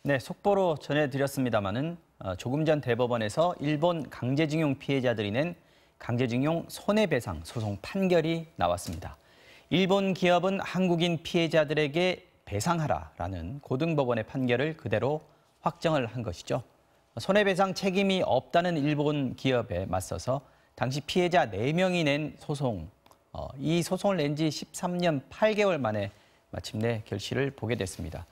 네, 속보로 전해드렸습니다마는 조금 전 대법원에서 일본 강제징용 피해자들이 낸 강제징용 손해배상 소송 판결이 나왔습니다. 일본 기업은 한국인 피해자들에게 배상하라라는 고등법원의 판결을 그대로 확정을 한 것이죠. 손해배상 책임이 없다는 일본 기업에 맞서서 당시 피해자 4명이 낸 소송, 이 소송을 낸 지 13년 8개월 만에 마침내 결실을 보게 됐습니다.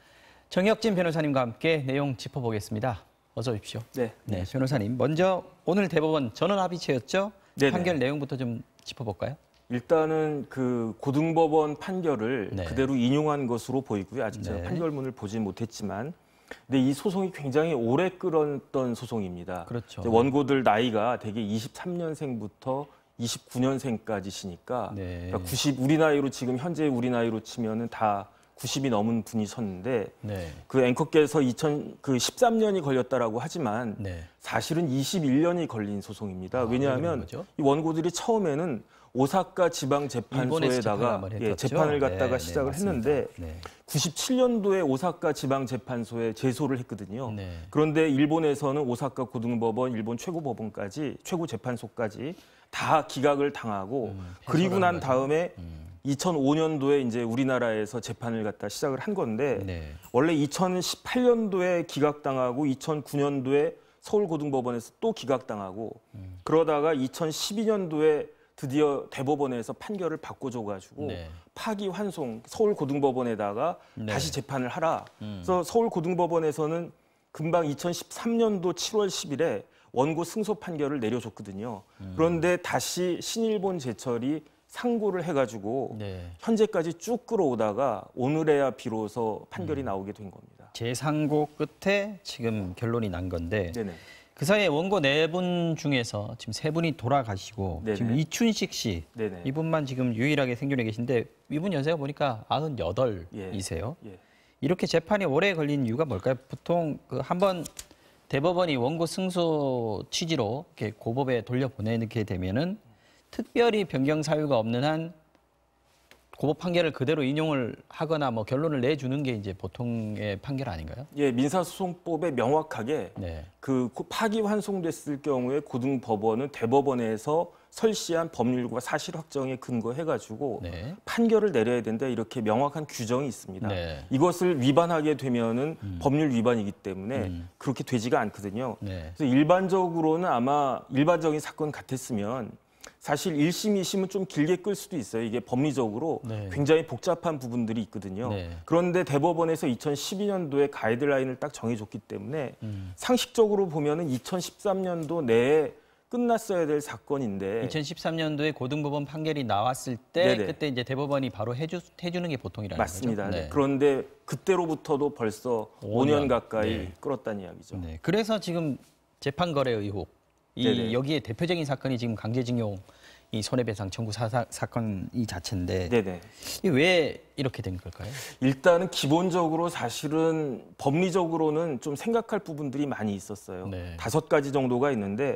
정혁진 변호사님과 함께 내용 짚어보겠습니다. 어서 오십시오. 네. 변호사님, 먼저 오늘 대법원 전원합의체였죠? 네네. 판결 내용부터 좀 짚어볼까요? 일단은 그 고등법원 판결을 네. 그대로 인용한 것으로 보이고요. 아직 제가 네. 판결문을 보지 못했지만, 근데 이 소송이 굉장히 오래 끌었던 소송입니다. 그렇죠. 원고들 나이가 대개 23년생부터 29년생까지시니까, 네. 그러니까 우리 나이로 지금 현재 우리 나이로 치면은 다 90이 넘은 분이셨는데, 네. 그 앵커께서 13년이 걸렸다라고 하지만 네. 사실은 21년이 걸린 소송입니다. 왜냐하면 이 원고들이 처음에는 오사카 지방재판소에다가 재판을 갖다가 시작을 맞습니다. 했는데 네. 97년도에 오사카 지방재판소에 제소를 했거든요. 네. 그런데 일본에서는 오사카 고등법원, 일본 최고법원까지, 최고재판소까지 다 기각을 당하고 그리고 난 다음에 2005년도에 이제 우리나라에서 재판을 갖다 시작을 한 건데 네. 원래 2018년도에 기각당하고 2009년도에 서울고등법원에서 또 기각당하고 그러다가 2012년도에 드디어 대법원에서 판결을 바꿔줘가지고 네. 파기환송 서울고등법원에다가 네. 다시 재판을 하라. 그래서 서울고등법원에서는 금방 2013년도 7월 10일에 원고 승소 판결을 내려줬거든요. 그런데 다시 신일본 제철이 상고를 해가지고 네. 현재까지 쭉 끌어오다가 오늘에야 비로소 판결이 나오게 된 겁니다. 재상고 끝에 지금 결론이 난 건데 네네. 그 사이에 원고 4분 중에서 지금 3분이 돌아가시고 네네. 지금 이춘식 씨 네네. 이분만 지금 유일하게 생존해 계신데 이분 연세가 보니까 98이세요. 예. 이렇게 재판이 오래 걸린 이유가 뭘까요? 보통 그 한번 대법원이 원고 승소 취지로 이렇게 고법에 돌려보내게 되면은 특별히 변경 사유가 없는 한 고법 판결을 그대로 인용을 하거나 뭐 결론을 내주는 게 이제 보통의 판결 아닌가요? 예, 민사소송법에 명확하게 네. 그 파기환송됐을 경우에 고등법원은 대법원에서 설시한 법률과 사실 확정에 근거해가지고 네. 판결을 내려야 된다 이렇게 명확한 규정이 있습니다. 네. 이것을 위반하게 되면은 법률 위반이기 때문에 그렇게 되지가 않거든요. 네. 그래서 일반적으로는 아마 일반적인 사건 같았으면 사실 1심, 2심은 좀 길게 끌 수도 있어요. 이게 법리적으로 네. 굉장히 복잡한 부분들이 있거든요. 네. 그런데 대법원에서 2012년도에 가이드라인을 딱 정해줬기 때문에 상식적으로 보면은 2013년도 내에 끝났어야 될 사건인데 2013년도에 고등법원 판결이 나왔을 때 네네. 그때 이제 대법원이 바로 해주는 게 보통이라는 맞습니다. 거죠? 네. 그런데 그때로부터도 벌써 5년 가까이 네. 끌었다는 이야기죠. 네. 그래서 지금 재판 거래 의혹 네네. 여기에 대표적인 사건이 지금 강제징용 이 손해배상 청구 사건 이 자체인데 네네. 이게 왜 이렇게 된 걸까요? 일단은 기본적으로 사실은 법리적으로는 좀 생각할 부분들이 많이 있었어요. 네. 5가지 정도가 있는데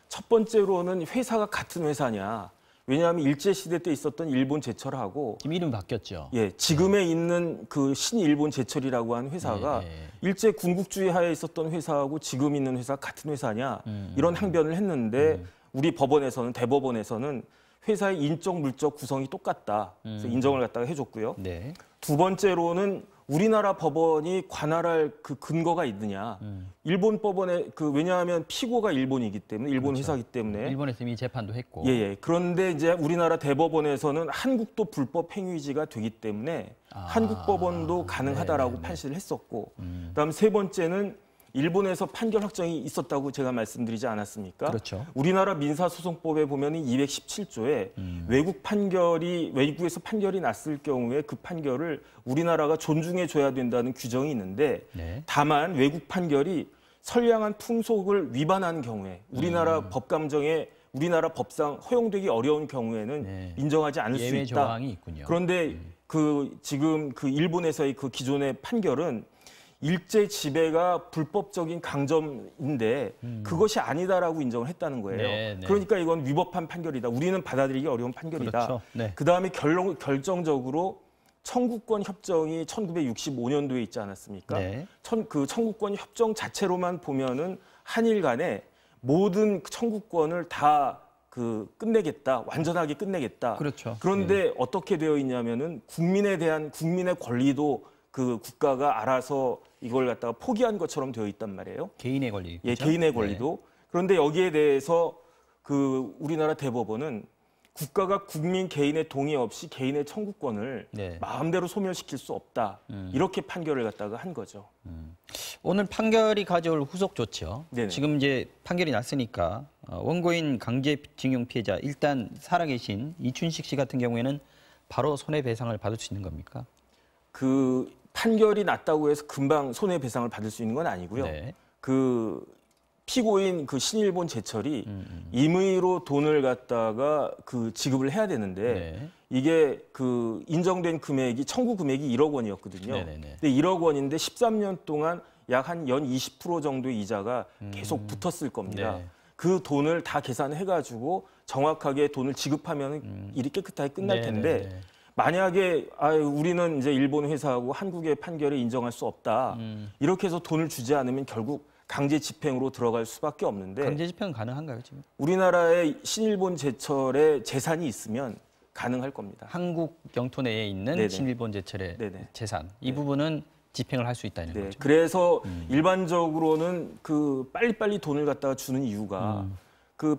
첫 번째로는 회사가 같은 회사냐. 왜냐하면 일제시대 때 있었던 일본 제철하고 지금 이름 바뀌었죠. 예, 지금에 있는 그 신일본 제철이라고 하는 회사가 일제 군국주의 하에 있었던 회사하고 지금 있는 회사 같은 회사냐 이런 항변을 했는데 우리 법원에서는 대법원에서는 회사의 인적 물적 구성이 똑같다. 그래서 인정을 갖다가 해줬고요. 네. 두 번째로는 우리나라 법원이 관할할 그 근거가 있느냐. 일본 법원에 왜냐하면 피고가 일본이기 때문에 일본 그렇죠. 회사이기 때문에 일본에서 이미 재판도 했고. 예. 그런데 이제 우리나라 대법원에서는 한국도 불법 행위지가 되기 때문에 한국 법원도 가능하다라고 판시를 했었고, 그다음 세 번째는 일본에서 판결 확정이 있었다고 제가 말씀드리지 않았습니까? 그렇죠. 우리나라 민사소송법에 보면 217조에 외국에서 판결이 났을 경우에 그 판결을 우리나라가 존중해 줘야 된다는 규정이 있는데 네. 다만 외국 판결이 선량한 풍속을 위반한 경우에 우리나라 법감정에 우리나라 법상 허용되기 어려운 경우에는 네. 인정하지 않을 수 예외 있다. 조항이 있군요. 그런데 지금 일본에서의 그 기존의 판결은 일제 지배가 불법적인 강점인데 그것이 아니다라고 인정을 했다는 거예요. 네. 그러니까 이건 위법한 판결이다. 우리는 받아들이기 어려운 판결이다. 그렇죠. 네. 그다음에 결정적으로 청구권 협정이 1965년도에 있지 않았습니까? 네. 그 청구권 협정 자체로만 보면은 한일 간에 모든 청구권을 다 끝내겠다, 완전하게 끝내겠다. 그렇죠. 그런데 네. 어떻게 되어 있냐면은 국민에 대한 국민의 권리도 그 국가가 알아서 이걸 갖다가 포기한 것처럼 되어 있단 말이에요. 개인의 권리. 예, 그렇죠? 개인의 권리도. 네. 그런데 여기에 대해서 우리나라 대법원은 국가가 국민 개인의 동의 없이 개인의 청구권을 네. 마음대로 소멸시킬 수 없다. 이렇게 판결을 갖다가 한 거죠. 오늘 판결이 가져올 후속 조치요. 네네. 지금 이제 판결이 났으니까 원고인 강제징용 피해자 일단 살아계신 이춘식 씨 같은 경우에는 바로 손해배상을 받을 수 있는 겁니까? 그 판결이 났다고 해서 금방 손해배상을 받을 수 있는 건 아니고요. 네. 피고인 신일본 제철이 임의로 돈을 갖다가 지급을 해야 되는데 네. 이게 인정된 금액이 청구 금액이 1억 원이었거든요. 네네네. 근데 1억 원인데 13년 동안 약 한 연 20% 정도의 이자가 계속 붙었을 겁니다. 네. 그 돈을 다 계산해가지고 정확하게 돈을 지급하면 일이 깨끗하게 끝날 텐데 네네네. 만약에 우리는 이제 일본 회사하고 한국의 판결에 인정할 수 없다. 이렇게 해서 돈을 주지 않으면 결국 강제 집행으로 들어갈 수밖에 없는데 강제 집행은 가능한가요 지금? 우리나라의 신일본 제철의 재산이 있으면 가능할 겁니다. 한국 영토 내에 있는 네네. 신일본 제철의 네네. 재산 이 부분은 집행을 할 수 있다는 거죠. 그래서 일반적으로는 빨리빨리 돈을 갖다가 주는 이유가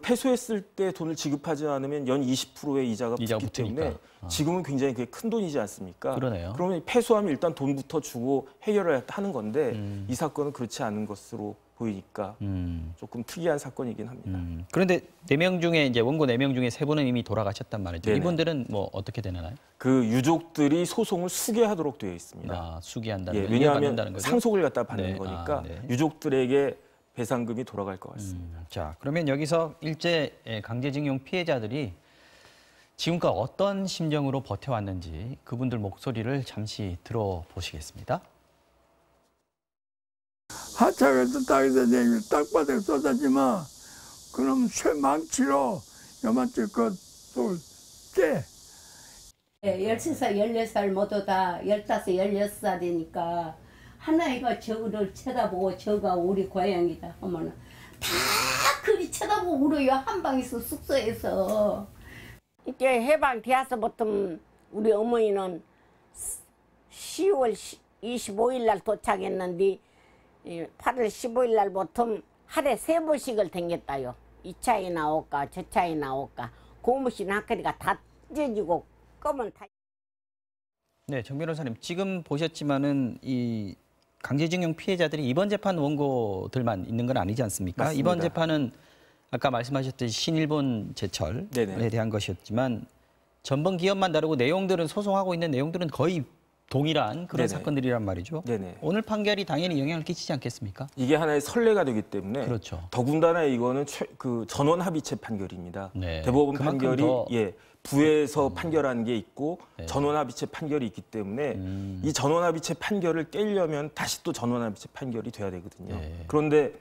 패소했을 때 돈을 지급하지 않으면 연 20%의 이자가 붙기 때문에 지금은 굉장히 그게 큰 돈이지 않습니까? 그러네요. 그러면 패소하면 일단 돈부터 주고 해결을 하는 건데 이 사건은 그렇지 않은 것으로 보이니까 조금 특이한 사건이긴 합니다. 그런데 4명 중에 이제 원고 4명 중에 3분은 이미 돌아가셨단 말이죠. 네네. 이분들은 뭐 어떻게 되나요? 유족들이 소송을 수기하도록 되어 있습니다. 수기한다는 왜냐하면 상속을 갖다 받는 거니까 유족들에게 배상금이 돌아갈 것 같습니다. 자, 그러면 여기서 일제 강제징용 피해자들이 지금까지 어떤 심정으로 버텨왔는지 그분들 목소리를 잠시 들어보시겠습니다. 하차에서 땅에서 내밀 땅바닥에 쏟아지면 그럼 쇠망치로 요만치 그또 깨. 13살, 14살 모두 다 15, 16살이니까 하나이가 저를 쳐다보고 저가 우리 고향이다 하면은 다 그리 쳐다보고 울어요. 한방에서 숙소에서. 이게 해방되어서부터 우리 어머니는 10월 25일 날 도착했는데 8월 15일 날부터 하루에 3번씩을 댕겼다요. 이 차에 나올까 저 차에 나올까 고무신 한커리가 다 찢어지고 검은 다. 네, 정 변호사님 지금 보셨지만은 이 강제징용 피해자들이 이번 재판 원고들만 있는 건 아니지 않습니까? 맞습니다. 이번 재판은 아까 말씀하셨듯이 신일본 제철에 네네. 대한 것이었지만 전번 기업만 다르고 내용들은 소송하고 있는 내용들은 거의 동일한 그런 네네. 사건들이란 말이죠. 네네. 오늘 판결이 당연히 영향을 끼치지 않겠습니까? 이게 하나의 선례가 되기 때문에 그렇죠. 더군다나 이거는 전원 합의체 판결입니다. 네. 대법원 판결이 부에서 판결한 게 있고 네. 전원합의체 판결이 있기 때문에 이 전원합의체 판결을 깨려면 다시 또 전원합의체 판결이 돼야 되거든요. 네. 그런데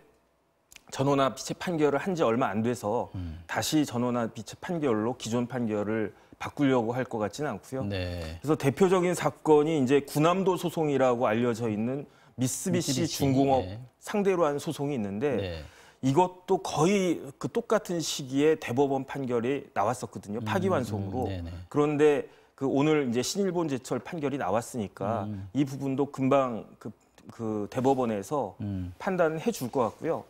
전원합의체 판결을 한 지 얼마 안 돼서 다시 전원합의체 판결로 기존 판결을 바꾸려고 할 것 같지는 않고요. 네. 그래서 대표적인 사건이 이제 구남도 소송이라고 알려져 있는 미쓰비시 중공업 네. 상대로 한 소송이 있는데 네. 이것도 거의 똑같은 시기에 대법원 판결이 나왔었거든요. 파기환송으로. 그런데 오늘 이제 신일본 제철 판결이 나왔으니까 이 부분도 금방 대법원에서 판단을 해줄 것 같고요.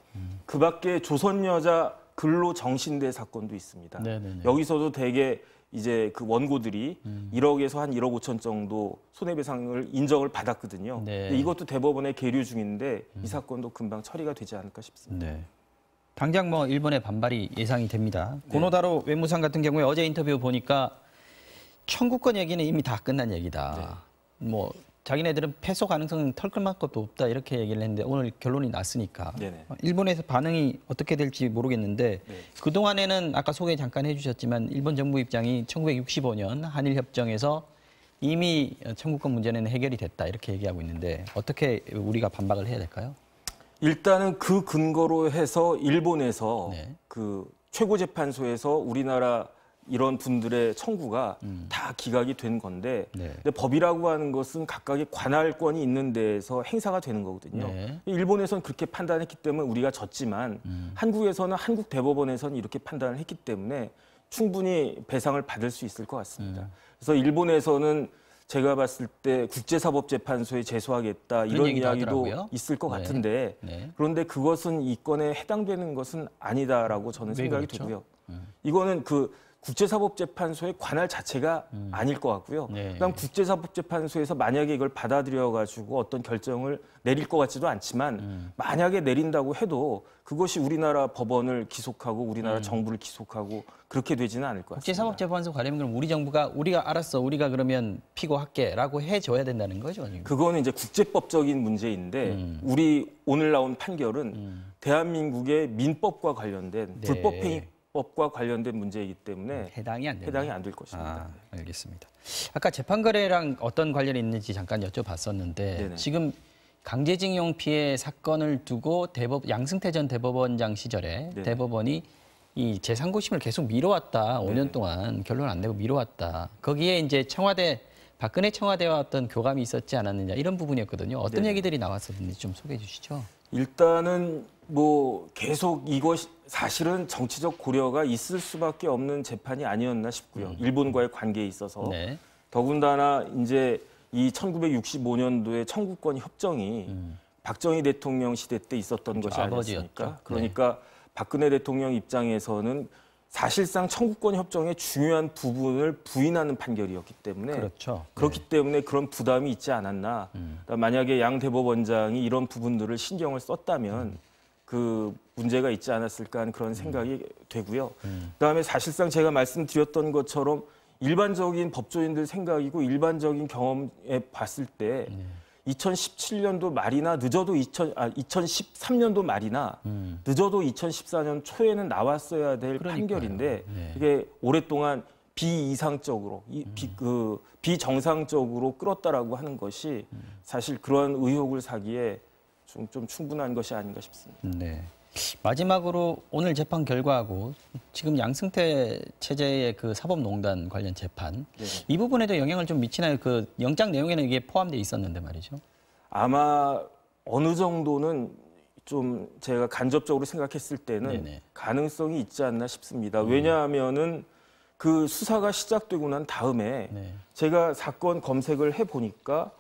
그 밖에 조선여자 근로정신대 사건도 있습니다. 네네네. 여기서도 대개 이제 원고들이 1억에서 한 1억 5천 정도 손해배상을 인정을 받았거든요. 네. 근데 이것도 대법원에 계류 중인데 이 사건도 금방 처리가 되지 않을까 싶습니다. 네. 당장 일본의 반발이 예상이 됩니다. 네. 고노다로 외무상 같은 경우에 어제 인터뷰 보니까 청구권 얘기는 이미 다 끝난 얘기다. 네. 자기네들은 패소 가능성은 털끝만 것도 없다 이렇게 얘기를 했는데 오늘 결론이 났으니까 네네. 일본에서 반응이 어떻게 될지 모르겠는데 네. 그동안에는 아까 소개 잠깐 해주셨지만 일본 정부 입장이 1965년 한일협정에서 이미 청구권 문제는 해결이 됐다 이렇게 얘기하고 있는데 어떻게 우리가 반박을 해야 될까요? 일단은 그 근거로 해서 일본에서 네. 최고재판소에서 우리나라 이런 분들의 청구가 다 기각이 된 건데 네. 근데 법이라고 하는 것은 각각의 관할권이 있는 데에서 행사가 되는 거거든요. 네. 일본에서는 그렇게 판단했기 때문에 우리가 졌지만 한국에서는 한국 대법원에서는 이렇게 판단을 했기 때문에 충분히 배상을 받을 수 있을 것 같습니다. 그래서 일본에서는 제가 봤을 때 국제사법재판소에 제소하겠다 이런 이야기도 하더라고요. 있을 것 네. 같은데 네. 그런데 그것은 이 건에 해당되는 것은 아니다라고 저는 생각이 그렇죠? 되고요. 이거는 그 국제사법재판소의 관할 자체가 아닐 것 같고요. 네. 그다음 국제사법재판소에서 만약에 이걸 받아들여가지고 어떤 결정을 내릴 것 같지도 않지만 만약에 내린다고 해도 그것이 우리나라 법원을 기속하고 우리나라 정부를 기속하고 그렇게 되지는 않을 것 같습니다. 국제사법재판소 가려면 그럼 우리 정부가 우리가 알았어, 우리가 그러면 피고할게라고 해줘야 된다는 거죠? 지금. 그거는 이제 국제법적인 문제인데 우리 오늘 나온 판결은 대한민국의 민법과 관련된 네. 불법행위법과 관련된 문제이기 때문에 해당이 안 된다. 해당이 안 될 것입니다. 알겠습니다. 아까 재판거래랑 어떤 관련이 있는지 잠깐 여쭤봤었는데 네네. 지금 강제징용 피해 사건을 두고 양승태 전 대법원장 시절에 네네. 대법원이 이 제3고심을 계속 미뤄왔다. 5년 동안 결론 안 내고 미뤄왔다. 거기에 이제 박근혜 청와대와 어떤 교감이 있었지 않았느냐 이런 부분이었거든요. 어떤 네네. 얘기들이 나왔었는지 좀 소개해 주시죠. 일단은 뭐 계속 이것 사실은 정치적 고려가 있을 수밖에 없는 재판이 아니었나 싶고요. 일본과의 관계에 있어서 네. 더군다나 이제 이 1965년도에 청구권 협정이 박정희 대통령 시대 때 있었던 것이 아니었습니까? 아버지였죠. 그러니까 박근혜 대통령 입장에서는 사실상 청구권 협정의 중요한 부분을 부인하는 판결이었기 때문에 그렇죠. 그렇기 때문에 그런 부담이 있지 않았나. 그러니까 만약에 양 대법원장이 이런 부분들을 신경을 썼다면 그 문제가 있지 않았을까 하는 그런 생각이 되고요. 그다음에 사실상 제가 말씀드렸던 것처럼 일반적인 법조인들 생각이고 일반적인 경험에 봤을 때 2017년도 말이나 늦어도 2013년도 말이나 늦어도 2014년 초에는 나왔어야 될 그러니까요. 판결인데 네. 이게 오랫동안 비이상적으로 비정상적으로 끌었다라고 하는 것이 사실 그런 의혹을 사기에 좀 충분한 것이 아닌가 싶습니다. 네. 마지막으로 오늘 재판 결과하고 지금 양승태 체제의 그 사법농단 관련 재판 네네. 이 부분에도 영향을 좀 미치나요? 그 영장 내용에는 이게 포함되어 있었는데 말이죠. 아마 어느 정도는 좀 제가 간접적으로 생각했을 때는 네네. 가능성이 있지 않나 싶습니다. 왜냐하면은 그 수사가 시작되고 난 다음에 네. 제가 사건 검색을 해보니까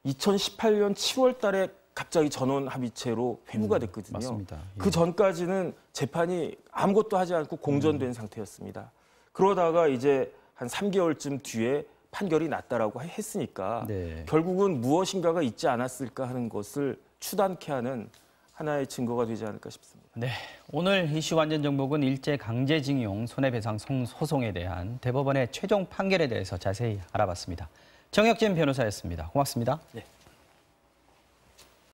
2018년 7월 달에 갑자기 전원 합의체로 회부가 됐거든요. 맞습니다. 예. 그 전까지는 재판이 아무것도 하지 않고 공전된 상태였습니다. 그러다가 이제 한 3개월쯤 뒤에 판결이 났다라고 했으니까 네. 결국은 무엇인가가 있지 않았을까 하는 것을 추단케 하는 하나의 증거가 되지 않을까 싶습니다. 네, 오늘 이슈 완전 정복은 일제 강제징용 손해배상 소송에 대한 대법원의 최종 판결에 대해서 자세히 알아봤습니다. 정혁진 변호사였습니다. 고맙습니다. 네.